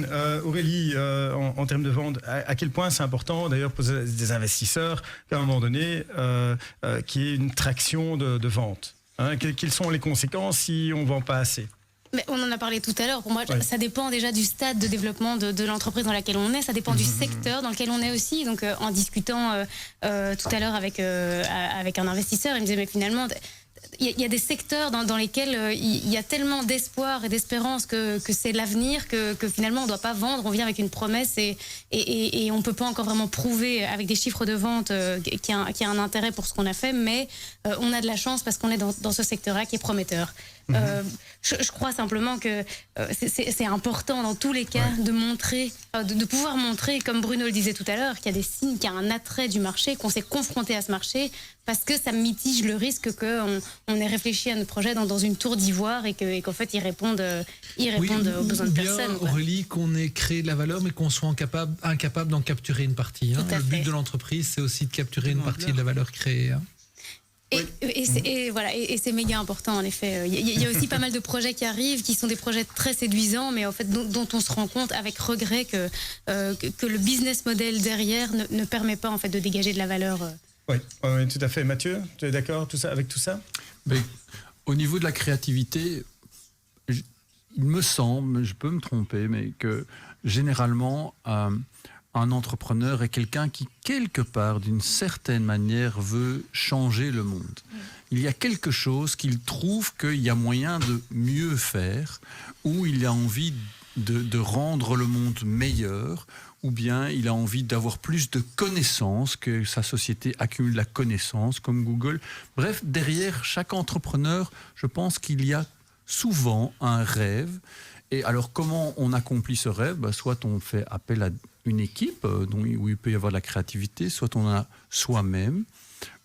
Stéphane, Aurélie, en termes de vente, à quel point c'est important d'ailleurs pour des investisseurs qu'à un moment donné, qu'il y ait une traction de vente, hein, quelles sont les conséquences si on ne vend pas assez? Mais on en a parlé tout à l'heure. Pour moi, ça dépend déjà du stade de développement de l'entreprise dans laquelle on est. Ça dépend du secteur dans lequel on est aussi. Donc, en discutant tout à l'heure avec un investisseur, il me disait, mais finalement, il y a des secteurs dans lesquels il y a tellement d'espoir et d'espérance que c'est l'avenir que finalement on ne doit pas vendre. On vient avec une promesse et on ne peut pas encore vraiment prouver avec des chiffres de vente qu'il y a un intérêt pour ce qu'on a fait, mais on a de la chance parce qu'on est dans ce secteur-là qui est prometteur. Je crois simplement que c'est important dans tous les cas de montrer, de pouvoir montrer, comme Bruno le disait tout à l'heure, qu'il y a des signes, qu'il y a un attrait du marché, qu'on s'est confronté à ce marché, parce que ça mitige le risque qu'on ait réfléchi à notre projet dans une tour d'ivoire et qu'en fait ils répondent aux besoins de personne. Aurélie, qu'on ait créé de la valeur mais qu'on soit incapable d'en capturer une partie. Hein. Le but de l'entreprise, c'est aussi de capturer une partie de la valeur créée. Hein. Et c'est méga important en effet. Il y a aussi pas mal de projets qui arrivent, qui sont des projets très séduisants, mais en fait dont on se rend compte avec regret que le business model derrière ne permet pas en fait de dégager de la valeur. Oui, tout à fait. Mathieu, tu es d'accord avec tout ça? Mais, au niveau de la créativité, il me semble, je peux me tromper, mais que généralement un entrepreneur est quelqu'un qui, quelque part, d'une certaine manière, veut changer le monde. Il y a quelque chose qu'il trouve qu'il y a moyen de mieux faire, ou il a envie de rendre le monde meilleur, ou bien il a envie d'avoir plus de connaissances, que sa société accumule la connaissance, comme Google. Bref, derrière chaque entrepreneur, je pense qu'il y a souvent un rêve. Et alors, comment on accomplit ce rêve? Soit on fait appel à une équipe où il peut y avoir de la créativité, soit on a soi-même.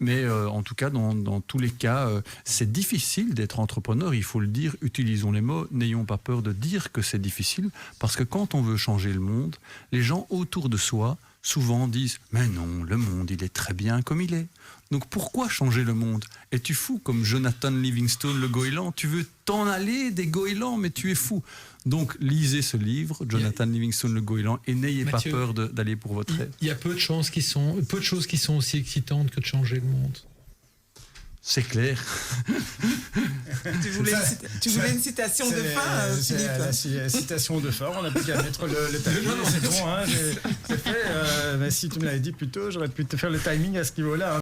Mais en tout cas, dans tous les cas, c'est difficile d'être entrepreneur, il faut le dire, utilisons les mots, n'ayons pas peur de dire que c'est difficile, parce que quand on veut changer le monde, les gens autour de soi souvent disent « Mais non, le monde, il est très bien comme il est. » Donc pourquoi changer le monde? Es-tu fou comme Jonathan Livingstone, le goéland? Tu veux t'en aller des goélands, mais tu es fou. Donc lisez ce livre, Jonathan Livingstone, le goéland, et n'ayez pas peur d'aller pour votre rêve. Il y a peu de choses qui sont aussi excitantes que de changer le monde. C'est clair. Tu voulais une citation de fin, Philippe? La citation de fin, on n'a plus qu'à mettre le timing, c'est bon, hein, c'est fait. Si tu me l'avais dit plus tôt, j'aurais pu te faire le timing à ce niveau-là. Hein.